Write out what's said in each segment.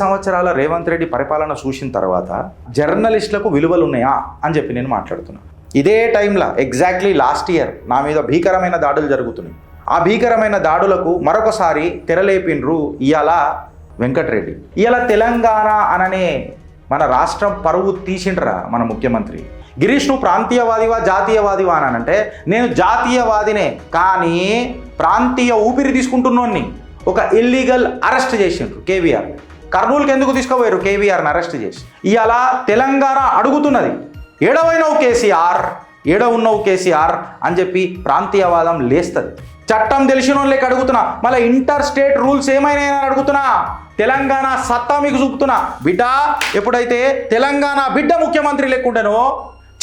సంవత్సరాల రేవంత్ రెడ్డి పరిపాలన చూసిన తర్వాత జర్నలిస్టులకు విలువలు ఉన్నాయా అని చెప్పి నేను మాట్లాడుతున్నాను. ఇదే టైంలో ఎగ్జాక్ట్లీ లాస్ట్ ఇయర్ నా మీద భీకరమైన దాడులు జరుగుతున్నాయి. ఆ భీకరమైన దాడులకు మరొకసారి తెరలేపిండ్రు ఇవాళ వెంకటరెడ్డి. ఇవాళ తెలంగాణ అననే మన రాష్ట్రం పరువు తీసిండ్రా మన ముఖ్యమంత్రి. గిరీష్, నువ్వు ప్రాంతీయవాదివా జాతీయవాదివా అని అంటే నేను జాతీయవాదినే, కానీ ప్రాంతీయ ఊపిరి తీసుకుంటున్నోన్ని ఒక ఇల్లీగల్ అరెస్ట్ చేసిండ్రు కేవీఆర్. కర్నూలుకి ఎందుకు తీసుకుపోయారు కేవీఆర్ని అరెస్ట్ చేసి? ఇవాళ తెలంగాణ అడుగుతున్నది, ఏడవైనవు కేసీఆర్, ఏడవున్నావు కేసీఆర్ అని చెప్పి ప్రాంతీయవాదం లేస్తుంది. చట్టం తెలిసిన వాళ్ళకి అడుగుతున్నా, మళ్ళీ ఇంటర్ స్టేట్ రూల్స్ ఏమైనా అడుగుతున్నా, తెలంగాణ సత్తా మీకు చూపుతున్నా. బిడ్డ, ఎప్పుడైతే తెలంగాణ బిడ్డ ముఖ్యమంత్రి లేకుండానో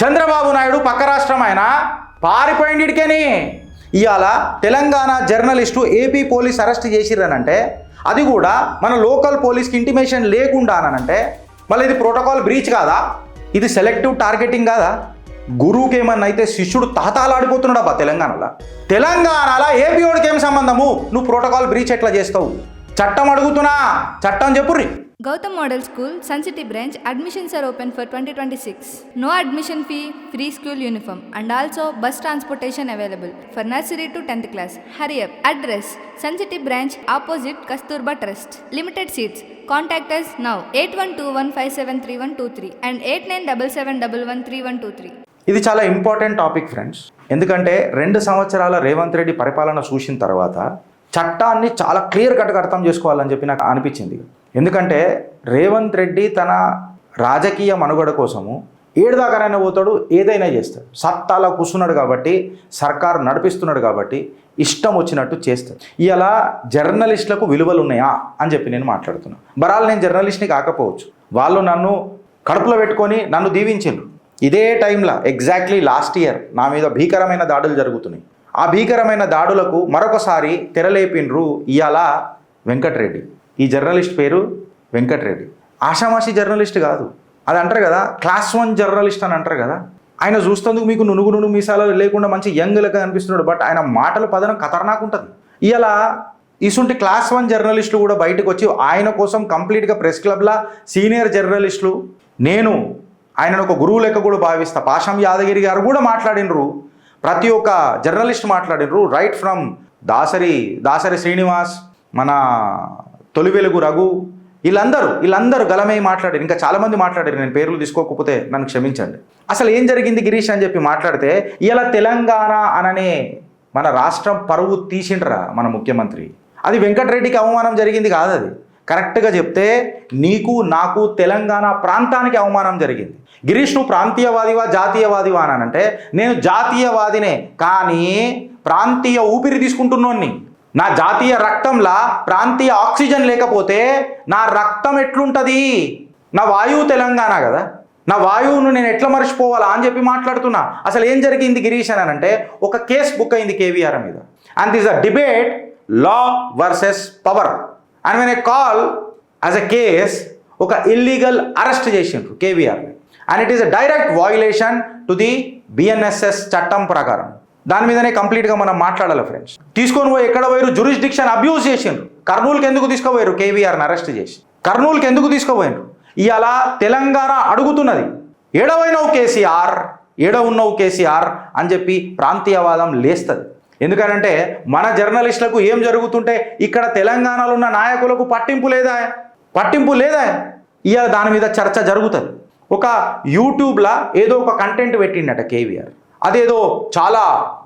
చంద్రబాబు నాయుడు పక్క రాష్ట్రం ఆయన పారిపోయిండికని ఇవాళ Telangana journalist AP police arrest చేసిరనంటే, అది కూడా మన లోకల్ పోలీస్కి ఇంటిమేషన్ లేకుండా అనంటే మళ్ళీ ఇది ప్రోటోకాల్ బ్రీచ్ కాదా? ఇది సెలెక్టివ్ టార్గెటింగ్ కాదా? గురువుకి ఏమన్నా అయితే శిష్యుడు తాతాలాడిపోతున్నాడా తెలంగాణలో ఏపీ వాడికి ఏం సంబంధము? నువ్వు ప్రోటోకాల్ బ్రీచ్ ఎట్లా చేస్తావు? చట్టం అడుగుతున్నా, చట్టం చెప్పుర్రి. Gautam Model School, Sun City branch, admissions are open for 2026. No admission fee, free school uniform and also bus transportation available for nursery to 10th class. Hurry up. Address, Sun City branch opposite Kasturba Trust. Limited seats. Contact us now 8121573123 and 8977113123. ఇది చాలా important topic friends. ఎందుకంటే 2 సంవత్సరాల రేవంత్ రెడ్డి పరిపాలన చూసిన తర్వాత చట్టాన్ని చాలా clear కట్గా అర్థం చేసుకోవాలని చెప్పి నాకు అనిపించింది. ఎందుకంటే రేవంత్ రెడ్డి తన రాజకీయ మనుగడ కోసము ఏడుదాకానైనా పోతాడు, ఏదైనా చేస్తాడు. సత్తాలో కూర్చున్నాడు కాబట్టి, సర్కారు నడిపిస్తున్నాడు కాబట్టి ఇష్టం వచ్చినట్టు చేస్తాడు. ఇలా జర్నలిస్టులకు విలువలు ఉన్నాయా అని చెప్పి నేను మాట్లాడుతున్నాను. బరాలు నేను జర్నలిస్ట్ని కాకపోవచ్చు, వాళ్ళు నన్ను కడుపులో పెట్టుకొని నన్ను దీవించిండ్రు. ఇదే టైంలో ఎగ్జాక్ట్లీ లాస్ట్ ఇయర్ నా మీద భీకరమైన దాడులు జరుగుతున్నాయి. ఆ భీకరమైన దాడులకు మరొకసారి తెరలేపిండ్రు ఇవాళ వెంకటరెడ్డి. ఈ జర్నలిస్ట్ పేరు వెంకటరెడ్డి. ఆషామాషి జర్నలిస్ట్ కాదు, అది అంటారు కదా క్లాస్ 1 జర్నలిస్ట్ అని అంటారు కదా. ఆయన చూస్తేందుకు మీకు నునుగు మీసాలు లేకుండా మంచి యంగ్ లెక్క అనిపిస్తున్నాడు, బట్ ఆయన మాటల పదనం ఖతర్నాక్ ఉంటుంది. ఇవాళ ఇసుంటి క్లాస్ 1 జర్నలిస్టులు కూడా బయటకు వచ్చి ఆయన కోసం కంప్లీట్గా ప్రెస్ క్లబ్లా సీనియర్ జర్నలిస్టులు, నేను ఆయనను ఒక గురువు లెక్క కూడా భావిస్తా, పాషం యాదగిరి గారు కూడా మాట్లాడినరు, ప్రతి ఒక్క జర్నలిస్ట్ మాట్లాడినరు, రైట్ ఫ్రమ్ దాసరి శ్రీనివాస్, మన తొలి వెలుగు రఘు, వీళ్ళందరూ గలమై మాట్లాడారు. ఇంకా చాలామంది మాట్లాడారు, నేను పేర్లు తీసుకోకపోతే నన్ను క్షమించండి. అసలు ఏం జరిగింది గిరీష్ అని చెప్పి మాట్లాడితే ఇలా తెలంగాణ అననే మన రాష్ట్రం పరువు తీసిండ్రా మన ముఖ్యమంత్రి. అది వెంకటరెడ్డికి అవమానం జరిగింది కాదు, అది కరెక్ట్గా చెప్తే నీకు నాకు తెలంగాణ ప్రాంతానికి అవమానం జరిగింది. గిరీష్, నువ్వు ప్రాంతీయవాదివా జాతీయవాదివా అని అంటే నేను జాతీయవాదినే, కానీ ప్రాంతీయ ఊపిరి తీసుకుంటున్నోన్ని. నా జాతీయ రక్తంలా ప్రాంతీయ ఆక్సిజన్ లేకపోతే నా రక్తం ఎట్లుంటుంది? నా వాయువు తెలంగాణ కదా, నా వాయువును నేను ఎట్లా మర్చిపోవాలా అని చెప్పి మాట్లాడుతున్నా. అసలు ఏం జరిగింది గిరీష్ అని అంటే, ఒక కేసు బుక్ అయింది కేవీఆర్ మీద, and this a debate law versus power. And when I call as a case, ఒక ఇల్లీగల్ అరెస్ట్ చేసిండ్రు కేవీఆర్ని, and it is a direct violation to the BNSS చట్టం ప్రకారం. దాని మీదనే కంప్లీట్గా మనం మాట్లాడాలి ఫ్రెండ్స్. తీసుకొని పోయి ఎక్కడ పోయారు? జ్యూరిస్డిక్షన్ అబ్యూస్ చేసిండ్రు. కర్నూలుకి ఎందుకు తీసుకుపోయారు కేవీఆర్ని అరెస్ట్ చేసి? కర్నూలుకి ఎందుకు తీసుకుపోయారు? ఇవాళ తెలంగాణ అడుగుతున్నది, ఏడవైనవు కేసీఆర్, ఏడవున్నావు కేసీఆర్ అని చెప్పి ప్రాంతీయవాదం లేస్తుంది. ఎందుకనంటే మన జర్నలిస్టులకు ఏం జరుగుతుంటే ఇక్కడ తెలంగాణలో ఉన్న నాయకులకు పట్టింపు లేదా? ఇవాళ దాని మీద చర్చ జరుగుతుంది. ఒక యూట్యూబ్లో ఏదో ఒక కంటెంట్ పెట్టిండట కేవీఆర్, అదేదో చాలా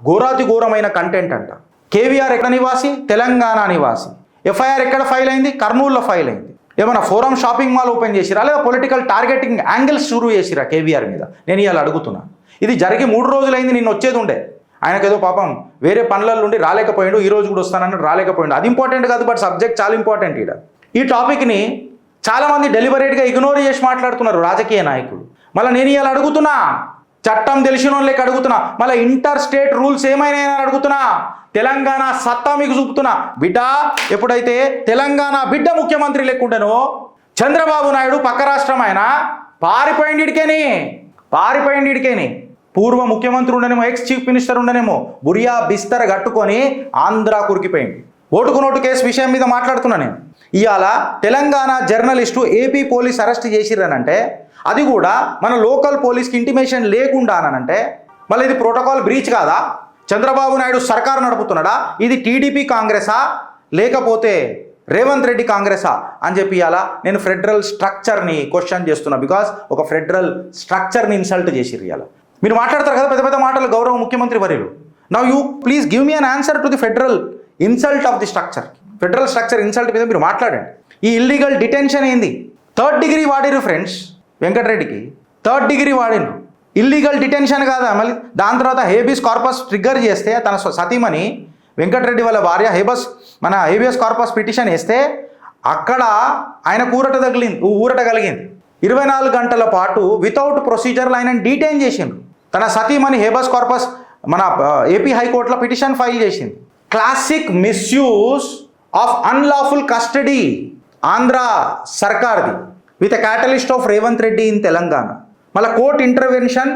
ఘోరాతి ఘోరమైన కంటెంట్ అంట. కేవీఆర్ ఎక్కడ నివాసి? తెలంగాణ నివాసి. ఎఫ్ఐఆర్ ఎక్కడ ఫైల్ అయింది? కర్నూలులో ఫైల్ అయింది. ఏమైనా ఫోరం షాపింగ్ మాల్ ఓపెన్ చేసిరా, లేదా పొలిటికల్ టార్గెటింగ్ యాంగిల్స్ షురూ చేసిరా కేవీఆర్ మీద? నేను ఇవాళ అడుగుతున్నా. ఇది జరిగి 3 రోజులైంది, నిన్న వచ్చేది ఉండే. ఆయనకేదో పాపం వేరే పనులలో ఉండి రాలేకపోయాడు, ఈ రోజు కూడా వస్తానని రాలేకపోయాడు. అది ఇంపార్టెంట్ కాదు, బట్ సబ్జెక్ట్ చాలా ఇంపార్టెంట్. ఈ టాపిక్ని చాలామంది డెలిబరేట్గా ఇగ్నోర్ చేసి మాట్లాడుతున్నారు రాజకీయ నాయకులు. మళ్ళీ నేను ఇవాళ అడుగుతున్నా, చట్టం తెలిసిన వాళ్ళకి అడుగుతున్నా, మళ్ళీ ఇంటర్ స్టేట్ రూల్స్ ఏమైనా అడుగుతున్నా, తెలంగాణ సత్తా మీకు చూపుతున్నా. బిడ్డ, ఎప్పుడైతే తెలంగాణ బిడ్డ ముఖ్యమంత్రి లేకుండానో చంద్రబాబు నాయుడు పక్క రాష్ట్రం ఆయన పారిపోయిండికేని పూర్వ ముఖ్యమంత్రి ఉండనేమో, ఎక్స్ చీఫ్ మినిస్టర్ ఉండనేమో, బురియా బిస్తర కట్టుకొని ఆంధ్ర కురికిపోయింది. ఓటుకు నోటు కేసు విషయం మీద మాట్లాడుతున్నా నేను. ఇవాళ Telangana journalist AP police arrest చేసిరనంటే అది కూడా మన లోకల్ పోలీస్కి ఇంటిమేషన్ లేకుండా అనంటే మళ్ళీ ఇది ప్రోటోకాల్ బ్రీచ్ కాదా? చంద్రబాబు నాయుడు సర్కార్ నడుపుతున్నాడా? ఇది టీడీపీ కాంగ్రెసా లేకపోతే రేవంత్ రెడ్డి కాంగ్రెసా అని చెప్పి ఇవాళ నేను ఫెడరల్ స్ట్రక్చర్ని క్వశ్చన్ చేస్తున్నా. బికాస్ ఒక ఫెడరల్ స్ట్రక్చర్ని ఇన్సల్ట్ చేసిర్రు ఇవాళ. మీరు మాట్లాడతారు కదా పెద్ద పెద్ద మాటలు గౌరవ ముఖ్యమంత్రి వర్యులు. Now you please give me an answer to the federal insult of the structure. Federal structure insult మీద మీరు మాట్లాడండి. ఈ ఇల్లీగల్ డిటెన్షన్ ఏంది? 3rd డిగ్రీ వాడిరు ఫ్రెండ్స్. వెంకటరెడ్డికి 3rd డిగ్రీ వాడిను. ఇల్లీగల్ డిటెన్షన్ కాదా? మళ్ళీ దాని తర్వాత హేబియస్ కార్పస్ ట్రిగ్గర్ చేస్తే తన సతీమణి వెంకటరెడ్డి వాళ్ళ భార్య హేబియస్ కార్పస్ పిటిషన్ వేస్తే అక్కడ ఆయన ఊరట కలిగింది. 24 గంటల పాటు వితౌట్ ప్రొసీజర్లో ఆయన డీటైన్ చేసిండ్రు. తన సతీమణి హేబియస్ కార్పస్ మన ఏపీ హైకోర్టులో పిటిషన్ ఫైల్ చేసింది. Classic misuse of unlawful custody Andhra సర్కార్ది with a catalyst of Revanth Reddy in Telangana. మళ్ళీ కోర్ట్ ఇంటర్వెన్షన్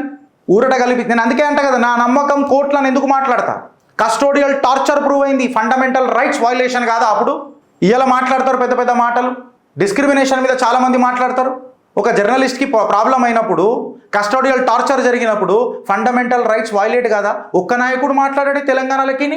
ఊరట కలిపి. నేను అందుకే అంట కదా, నా నమ్మకం కోర్టులను ఎందుకు మాట్లాడతా. కస్టోడియల్ టార్చర్ ప్రూవ్ అయింది, ఫండమెంటల్ రైట్స్ వయలేషన్ కాదా? అప్పుడు ఇలా మాట్లాడతారు పెద్ద పెద్ద మాటలు. డిస్క్రిమినేషన్ మీద చాలామంది మాట్లాడతారు. ఒక జర్నలిస్ట్కి ప్రాబ్లం అయినప్పుడు, కస్టోడియల్ టార్చర్ జరిగినప్పుడు ఫండమెంటల్ రైట్స్ వయలేట్ కాదా? ఒక్క నాయకుడు మాట్లాడాడు తెలంగాణలకి.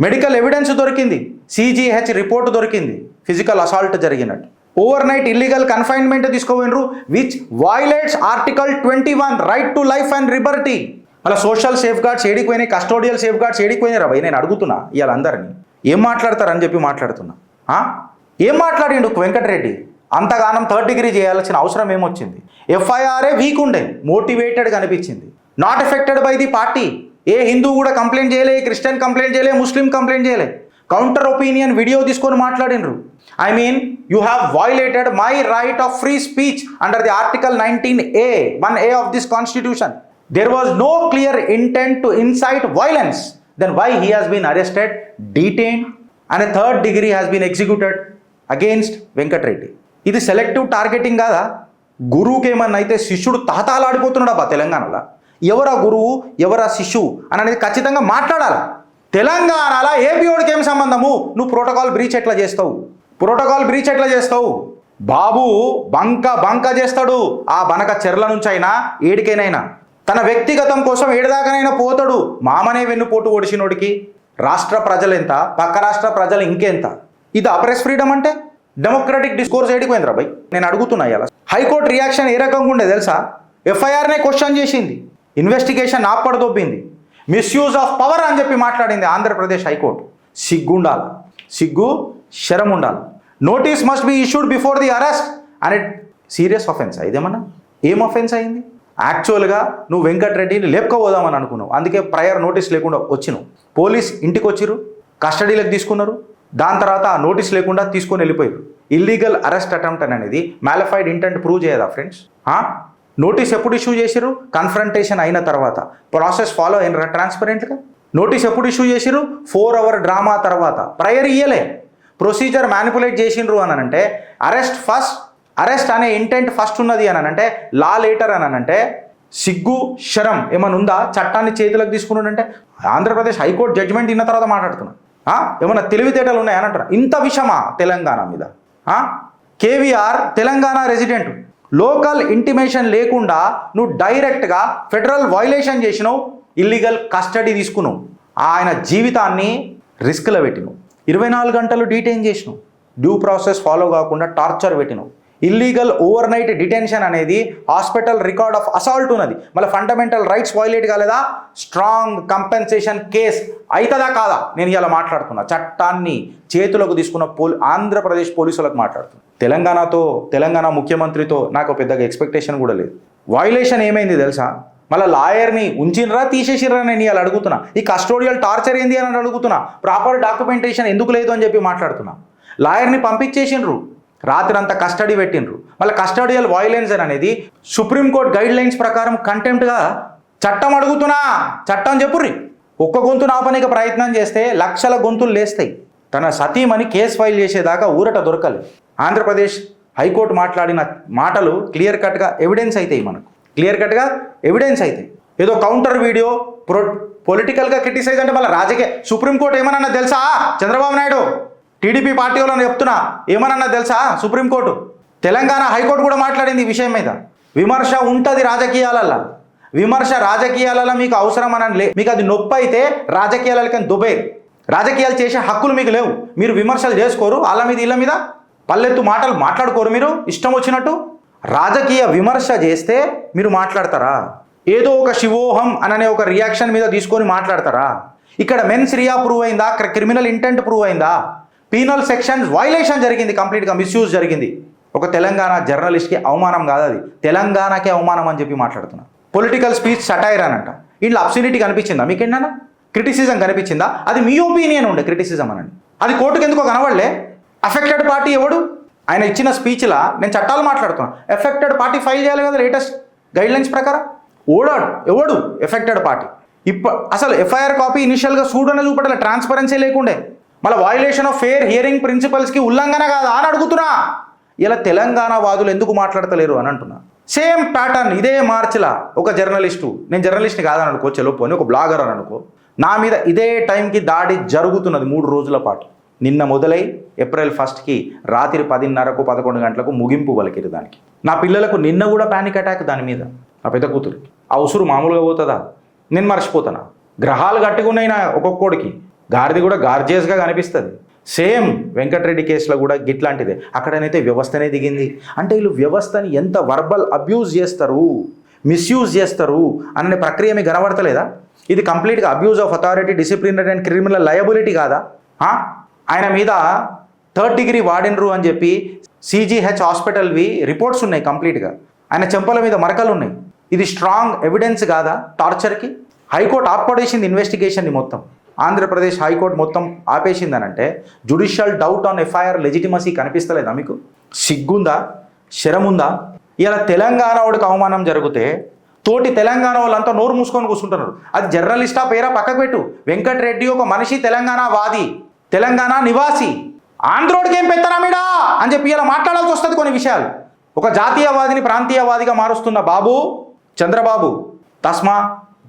మెడికల్ ఎవిడెన్స్ దొరికింది, CGH రిపోర్ట్ దొరికింది ఫిజికల్ అసాల్ట్ జరిగినట్టు. ఓవర్ నైట్ ఇల్లీగల్ కన్ఫైన్మెంట్ తీసుకోపోయినరు which violates article 21 right to life and liberty. అలా సోషల్ సేఫ్ గార్డ్స్ ఏడిపోయినాయి, కస్టోడియల్ సేఫ్ గార్డ్స్ ఏడిపోయినాయి రా భయ్. నేను అడుగుతున్నా ఇవాళ అందరినీ ఏం మాట్లాడతారని చెప్పి మాట్లాడుతున్నా. ఏం మాట్లాడిండు వెంకటరెడ్డి? అంతగానం 3rd డిగ్రీ చేయాల్సిన అవసరం ఏమొచ్చింది? FIR వీక్ ఉండే, మోటివేటెడ్గా అనిపించింది. Not affected by the party. ఏ హిందూ కూడా కంప్లైంట్ చేయలే, క్రిస్టియన్ కంప్లైంట్ చేయలే, ముస్లిం కంప్లైంట్ చేయలే. కౌంటర్ ఒపీనియన్ వీడియో తీసుకొని మాట్లాడినరు. I mean, you have violated my right of free speech under the Article 19A, 1A of this Constitution. There was no clear intent to incite violence. Then why he has been arrested, detained, and a 3rd degree has been executed against Venkat Reddy? ఇది selective targeting కాదా? గురువుకి ఏమన్నా అయితే శిష్యుడు తాతాలాడిపోతున్నాడా తెలంగాణలో? ఎవరా గురువు, ఎవరా శిష్యువు అని అనేది ఖచ్చితంగా మాట్లాడాలి. తెలంగాణలో ఏపీఓడికి ఏం సంబంధము? నువ్వు ప్రోటోకాల్ బ్రీచ్ ఎట్లా చేస్తావు? బాబు బంక చేస్తాడు. ఆ బనక చెర్ల నుంచి అయినా ఏడికైనా తన వ్యక్తిగతం కోసం ఏడిదాకనైనా పోతాడు. మామనే వెన్నుపోటు ఒడిసినోడికి రాష్ట్ర ప్రజలు ఎంత, పక్క రాష్ట్ర ప్రజలు ఇంకెంత? ఇది ప్రెస్ ఫ్రీడమ్ అంటే? డెమోక్రటిక్ డిస్కోర్స్ ఏడిపోయిందిరా భయ్. నేను అడుగుతున్నా ఇలా. హైకోర్టు రియాక్షన్ ఏ రకంగా ఉండే తెలుసా? FIRనే క్వశ్చన్ చేసింది, ఇన్వెస్టిగేషన్ ఆపడదొబ్బింది, మిస్యూజ్ ఆఫ్ పవర్ అని చెప్పి మాట్లాడింది ఆంధ్రప్రదేశ్ హైకోర్టు. సిగ్గుండాలి, శరం ఉండాలి. Notice must be issued before the arrest అనే సీరియస్ అఫెన్స్. ఇదేమన్నా ఏం అఫెన్స్ అయింది? యాక్చువల్గా నువ్వు వెంకటరెడ్డిని లేపుకోపోదామని అనుకున్నావు, అందుకే ప్రయర్ నోటీస్ లేకుండా వచ్చినావు. పోలీస్ ఇంటికి వచ్చిర్రు, కస్టడీలోకి తీసుకున్నారు. దాని తర్వాత ఆ నోటీస్ లేకుండా తీసుకొని వెళ్ళిపోయారు. ఇల్లీగల్ అరెస్ట్ అటెంప్ట్ అనేది మ్యాలిఫైడ్ ఇంటెంట్ ప్రూవ్ చేయదా ఫ్రెండ్స్? నోటీస్ ఎప్పుడు ఇష్యూ చేసిరు? కన్ఫ్రంటేషన్ అయిన తర్వాత. ప్రాసెస్ ఫాలో అయినరా ట్రాన్స్పరెంట్గా? నోటీస్ ఎప్పుడు ఇష్యూ చేసిరు? 4 అవర్ డ్రామా తర్వాత. ప్రయర్ ఇయ్యలే, ప్రొసీజర్ మ్యానిపులేట్ చేసిండ్రు అని అంటే అరెస్ట్ అనే ఇంటెంట్ ఫస్ట్ ఉన్నది అని అంటే లా లేటర్ అని అంటే సిగ్గు శరం ఏమైనా ఉందా? చట్టాన్ని చేతులకు తీసుకున్నాడంటే ఆంధ్రప్రదేశ్ హైకోర్టు జడ్జిమెంట్ ఇన్న తర్వాత మాట్లాడుతున్నా. ఏమన్నా తెలివితేటలు ఉన్నాయని అంటారా? ఇంత విషమా తెలంగాణ మీద? KVR Telangana resident, local intimation లేకుండా నువ్వు డైరెక్ట్గా ఫెడరల్ వయలేషన్ చేసినావు, ఇల్లీగల్ కస్టడీ తీసుకున్నావు, ఆయన జీవితాన్ని రిస్క్లో పెట్టినావు, 24 గంటలు డీటైన్ చేసినావు, డ్యూ ప్రాసెస్ ఫాలో కాకుండా టార్చర్ పెట్టినావు. ఇల్లీగల్ ఓవర్ నైట్ డిటెన్షన్ అనేది హాస్పిటల్ రికార్డ్ ఆఫ్ అసాల్ట్ ఉన్నది. మళ్ళీ ఫండమెంటల్ రైట్స్ వయలేట్ కాలేదా? స్ట్రాంగ్ కంపెన్సేషన్ కేస్ అవుతుందా కాదా? నేను ఇలా మాట్లాడుతున్నా. చట్టాన్ని చేతులకు తీసుకున్న ఆంధ్రప్రదేశ్ పోలీసులకు మాట్లాడుతున్నా. తెలంగాణ ముఖ్యమంత్రితో నాకు పెద్దగా ఎక్స్పెక్టేషన్ కూడా లేదు. వయలేషన్ ఏమైంది తెలుసా? మళ్ళీ లాయర్ని ఉంచినరా తీసేసినరా నేను ఇలా అడుగుతున్నా. ఈ కస్టోడియల్ టార్చర్ ఏంది అని అడుగుతున్నా. ప్రాపర్ డాక్యుమెంటేషన్ ఎందుకు లేదు అని చెప్పి మాట్లాడుతున్నా. లాయర్ని పంపించేసిండ్రు, రాత్రి అంతా కస్టడీ పెట్టిండ్రు. మళ్ళీ కస్టోడియల్ వయలెన్స్ అనేది సుప్రీంకోర్టు గైడ్ లైన్స్ ప్రకారం కంటెంప్ట్గా చట్టం అడుగుతున్నా. చట్టం చెప్పుర్రి. ఒక్క గొంతు నాపనిక ప్రయత్నం చేస్తే లక్షల గొంతులు లేస్తాయి. తన సతీమణి కేసు ఫైల్ చేసేదాకా ఊరట దొరకలేదు. ఆంధ్రప్రదేశ్ హైకోర్టు మాట్లాడిన మాటలు క్లియర్ కట్గా ఎవిడెన్స్ అవుతాయి. మనకు క్లియర్ కట్గా ఎవిడెన్స్ అవుతాయి. ఏదో కౌంటర్ వీడియో పొలిటికల్గా క్రిటిసైజ్ అంటే మళ్ళీ రాజకీయ సుప్రీంకోర్టు ఏమన్నా తెలుసా? చంద్రబాబు నాయుడు టీడీపీ పార్టీ వాళ్ళని చెప్తున్నా, ఏమన్నా తెలుసా, సుప్రీంకోర్టు తెలంగాణ హైకోర్టు కూడా మాట్లాడింది ఈ విషయం మీద. విమర్శ ఉంటుంది రాజకీయాలల్లో, విమర్శ రాజకీయాలలో మీకు అవసరం అని మీకు అది నొప్పి అయితే రాజకీయాలకి దుబే, రాజకీయాలు చేసే హక్కులు మీకు లేవు. మీరు విమర్శలు చేసుకోరు, వాళ్ళ మీద వీళ్ళ మీద పల్లెత్తు మాటలు మాట్లాడుకోరు. మీరు ఇష్టం వచ్చినట్టు రాజకీయ విమర్శ చేస్తే మీరు మాట్లాడతారా? ఏదో ఒక శివోహం అనే ఒక రియాక్షన్ మీద తీసుకొని మాట్లాడతారా? ఇక్కడ మెన్స్ రియా ప్రూవ్ అయిందా? క్రిమినల్ ఇంటెంట్ ప్రూవ్ అయిందా? పీనల్ సెక్షన్స్ వైలేషన్ జరిగింది, కంప్లీట్గా మిస్యూజ్ జరిగింది. ఒక తెలంగాణ జర్నలిస్ట్కి అవమానం కాదు అది, తెలంగాణకే అవమానం అని చెప్పి మాట్లాడుతున్నా. పొలిటికల్ స్పీచ్ సటైర్ అనంట, ఇంట్లో అబ్సినిటీ కనిపించిందా మీకు? ఏంటన్నా క్రిటిసిజం కనిపించిందా? అది మీ ఒపీనియన్ ఉండే క్రిటిసిజం అనండి, అది కోర్టుకు ఎందుకో కనబడలే. అఫెక్టెడ్ పార్టీ ఎవడు? ఆయన ఇచ్చిన స్పీచ్లా నేను చట్టాలు మాట్లాడుతున్నాను. ఎఫెక్టెడ్ పార్టీ ఫైల్ చేయాలి కదా లేటెస్ట్ గైడ్లైన్స్ ప్రకారం. ఎవడు ఎఫెక్టెడ్ పార్టీ? అసలు ఎఫ్ఐఆర్ కాపీ ఇనిషియల్గా చూడనే చూపడలే, ట్రాన్స్పరెన్సీ లేకుండే. మళ్ళీ వైలేషన్ ఆఫ్ ఫెయిర్ హియరింగ్ ప్రిన్సిపల్స్కి ఉల్లంఘన కాదా అని అడుగుతున్నా. ఇలా తెలంగాణ వాదులు ఎందుకు మాట్లాడతలేరు అని అంటున్నా. సేమ్ ప్యాటర్న్ ఇదే మార్చిలా ఒక జర్నలిస్టు, నేను జర్నలిస్ట్ని కాదని అనుకో, చెలోపోని ఒక బ్లాగర్ అని అనుకో, నా మీద ఇదే టైంకి దాడి జరుగుతున్నది 3 రోజుల పాటు. నిన్న మొదలై ఏప్రిల్ 1కి రాత్రి 10:30కు 11 గంటలకు ముగింపు పలికిరు దానికి. నా పిల్లలకు నిన్న కూడా ప్యానిక్ అటాక్ దాని మీద, నా పెద్ద కూతురికి. ఆ ఉసురు మామూలుగా పోతుందా? నేను మర్చిపోతానా? గ్రహాలు గట్టిగా ఉన్నాయి నా ఒక్కొక్కడికి. గారిది కూడా గార్జియస్గా కనిపిస్తుంది. సేమ్ వెంకటరెడ్డి కేసులో కూడా గిట్లాంటిదే. అక్కడనైతే వ్యవస్థనే దిగింది. అంటే వీళ్ళు వ్యవస్థని ఎంత వర్బల్ అబ్యూజ్ చేస్తారు, మిస్యూజ్ చేస్తారు అనే ప్రక్రియ మీకు కనబడతలేదా? ఇది కంప్లీట్గా abuse of authority, disciplinary and criminal liability కాదా? ఆయన మీద 3rd డిగ్రీ వాడినరు అని చెప్పి CGH హాస్పిటల్వి రిపోర్ట్స్ ఉన్నాయి కంప్లీట్గా. ఆయన చెంపల మీద మరకలు ఉన్నాయి. ఇది స్ట్రాంగ్ ఎవిడెన్స్ కాదా టార్చర్కి? హైకోర్టు ఆపడేసింది ఇన్వెస్టిగేషన్ని మొత్తం. ఆంధ్రప్రదేశ్ హైకోర్టు మొత్తం ఆపేసిందనంటే judicial doubt on FIR legitimacy కనిపిస్తలేదా మీకు? సిగ్గుందా? శరముందా? ఇలా తెలంగాణ వాడికి అవమానం జరిగితే తోటి తెలంగాణ వాళ్ళంతా నోరు మూసుకొని కూర్చుంటున్నారు. అది జర్నలిస్టా పేరా పక్కకు పెట్టు. వెంకటరెడ్డి ఒక మనిషి, తెలంగాణ వాది, తెలంగాణ నివాసి. ఆంధ్రోడికి ఏం పెత్తనామిడా అని చెప్పి ఇలా మాట్లాడాల్సి వస్తుంది కొన్ని విషయాలు. ఒక జాతీయవాదిని ప్రాంతీయవాదిగా మారుస్తున్న బాబు చంద్రబాబు, తస్మా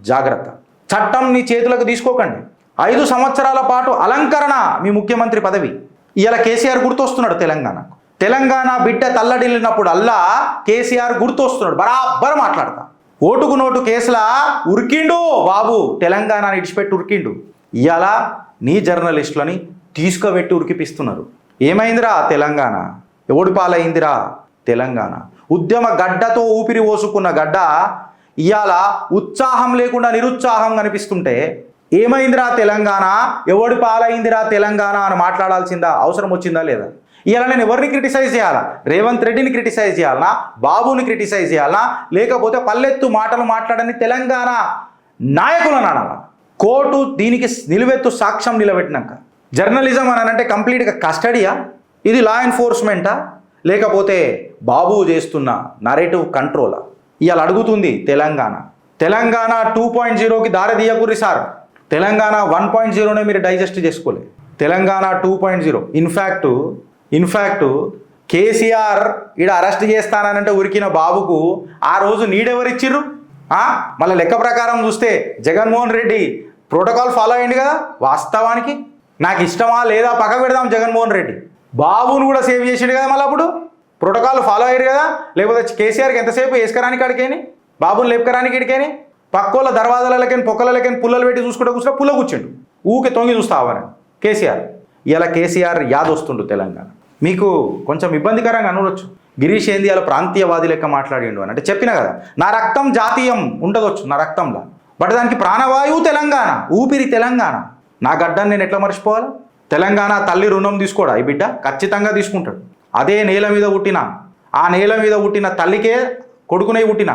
జాగ్రత్త. చట్టం నీ చేతులకు తీసుకోకండి. 5 సంవత్సరాల పాటు అలంకరణ మీ ముఖ్యమంత్రి పదవి. ఇలా కేసీఆర్ గుర్తొస్తున్నాడు తెలంగాణకు. తెలంగాణ బిడ్డ తల్లడిల్లినప్పుడు అల్లా కేసీఆర్ గుర్తొస్తున్నాడు. బరాబర్ మాట్లాడతా. ఓటుకు నోటు కేసులా ఉరికిండు బాబు, తెలంగాణని ఇడిచిపెట్టి ఉరికిండు. ఇలా నీ జర్నలిస్టులని తీసుకువెట్టి ఉరికిపిస్తున్నారు. ఏమైందిరా తెలంగాణ? ఎవడి పాలైందిరా తెలంగాణ? ఉద్యమ గడ్డతో ఊపిరి పోసుకున్న గడ్డ ఇవాళ ఉత్సాహం లేకుండా నిరుత్సాహం కనిపిస్తుంటే ఏమైందిరా తెలంగాణ, ఎవడి పాలైందిరా తెలంగాణ అని మాట్లాడాల్సిందా అవసరం వచ్చిందా లేదా? ఇవాళ నేను ఎవరిని క్రిటిసైజ్ చేయాలా? రేవంత్ రెడ్డిని క్రిటిసైజ్ చేయాలనా? బాబుని క్రిటిసైజ్ చేయాలనా? లేకపోతే పల్లెత్తు మాటలు మాట్లాడని తెలంగాణ నాయకులను అనాలా? కోర్టు దీనికి నిలువెత్తు సాక్ష్యం నిలబెట్టినాక జర్నలిజం అని అంటే కంప్లీట్గా కస్టడీయా? ఇది లా ఎన్ఫోర్స్మెంటా? లేకపోతే బాబు చేస్తున్న నరేటివ్ కంట్రోలా? ఇవాళ అడుగుతుంది తెలంగాణ. తెలంగాణ 2.0కి దారి తీయకుర్రి సార్. తెలంగాణ 1.0నే మీరు డైజెస్ట్ చేసుకోలే. తెలంగాణ 2.0 ఇన్ఫ్యాక్ట్ కేసీఆర్ ఈడ అరెస్ట్ చేస్తానంటే ఉరికిన బాబుకు ఆ రోజు నీడెవరిచ్చిర్రు? మళ్ళీ లెక్క ప్రకారం చూస్తే జగన్మోహన్ రెడ్డి ప్రోటోకాల్ ఫాలో అయ్యింది కదా. వాస్తవానికి నాకు ఇష్టమా లేదా పక్కకు పెడదాం, జగన్మోహన్ రెడ్డి బాబును కూడా సేవ్ చేసిండు కదా. మళ్ళీ అప్పుడు ప్రోటోకాల్ ఫాలో అయ్యారు కదా. లేకపోతే కేసీఆర్కి ఎంతసేపు వేసుకరానికి అడికేని, బాబుని లేపుకరానికి ఇడికేని, పక్కోళ్ళ దర్వాజాలకేని పొక్కలకేని పుల్లలు పెట్టి చూసుకుంటూ కూర్చుంటే పుల్ల కూర్చుండు, ఊకే తొంగి చూస్తావని కేసీఆర్. ఇలా కేసీఆర్ యాద్ వస్తుండు తెలంగాణ. మీకు కొంచెం ఇబ్బందికరంగా అనవచ్చు, గిరీష్ ఏంది అలా ప్రాంతీయవాది లెక్క మాట్లాడిండు అని. అంటే చెప్పిన కదా, నా రక్తం జాతీయం ఉండవచ్చు నా రక్తంలో, బట్ దానికి ప్రాణవాయువు తెలంగాణ, ఊపిరి తెలంగాణ. నా గడ్డని నేను ఎట్లా మర్చిపోవాలి? తెలంగాణ తల్లి రుణం తీసుకోడా ఈ బిడ్డ? ఖచ్చితంగా తీసుకుంటాడు. అదే నేల మీద పుట్టిన, ఆ నేల మీద పుట్టిన తల్లికే కొడుకునే పుట్టిన,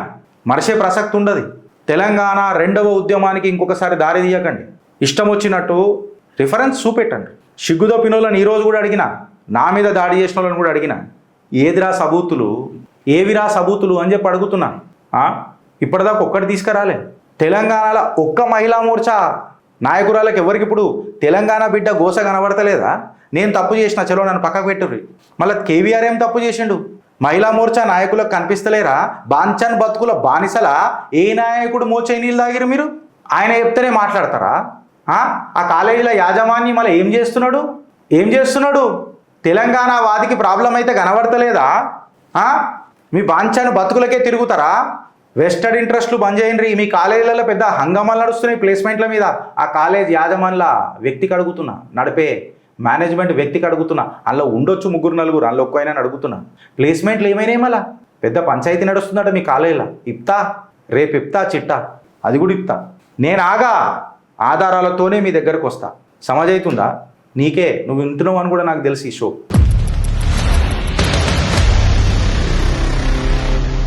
మరిసే ప్రసక్తి ఉండదు. తెలంగాణ 2వ ఉద్యమానికి ఇంకొకసారి దారి తీయకండి. ఇష్టం వచ్చినట్టు రిఫరెన్స్ చూపెట్టండి. సిగ్గుదొప్పినోళ్ళని ఈరోజు కూడా అడిగిన, నా మీద దాడి చేసిన వాళ్ళని కూడా అడిగిన, ఏవిరా సబూతులు అని చెప్పి అడుగుతున్నాను. ఇప్పటిదాకా ఒక్కటి తీసుకురాలే. తెలంగాణలో ఒక్క మహిళా మోర్చా నాయకురాలకు ఎవరికి ఇప్పుడు తెలంగాణ బిడ్డ గోస కనబడతలేదా? నేను తప్పు చేసిన, చలో నన్ను పక్కకు పెట్టుర్రి. మళ్ళీ కేవీఆర్ ఏం తప్పు చేసిండు? మహిళా మోర్చా నాయకులకు కనిపిస్తలేరా? బాంచన్ బతుకుల బానిసల ఏ నాయకుడు మోచే నీళ్ళు తాగిరు మీరు? ఆయన చెప్తేనే మాట్లాడతారా? ఆ కాలేజీల యాజమాన్యం మళ్ళీ ఏం చేస్తున్నాడు? ఏం చేస్తున్నాడు? తెలంగాణ వాదికి ప్రాబ్లం అయితే కనబడతలేదా? ఆ? మీ బాంఛాను బతుకులకే తిరుగుతారా? వెస్టెడ్ ఇంట్రెస్ట్లు బంద్ చేయండి. మీ కాలేజీలలో పెద్ద హంగామాలు నడుస్తున్నాయి ప్లేస్మెంట్ల మీద. ఆ కాలేజ్ యాజమాన్ల వ్యక్తికి అడుగుతున్నా, నడిపే మేనేజ్మెంట్ వ్యక్తికి అడుగుతున్నా. అందులో ఉండొచ్చు 3-4, అందులో ఒక్క అయినా అడుగుతున్నా. ప్లేస్మెంట్లు ఏమైనాయి మళ్ళా? పెద్ద పంచాయతీ నడుస్తుందట మీ కాలేజీలో. ఇప్తా, రేపు ఇప్తా చిట్టా, అది కూడా ఇప్తా. నేను ఆగా ఆధారాలతోనే మీ దగ్గరకు వస్తా. సమజైతుందా? నీకే నువ్వు వింటున్నావు అని కూడా నాకు తెలిసి ఈ షో.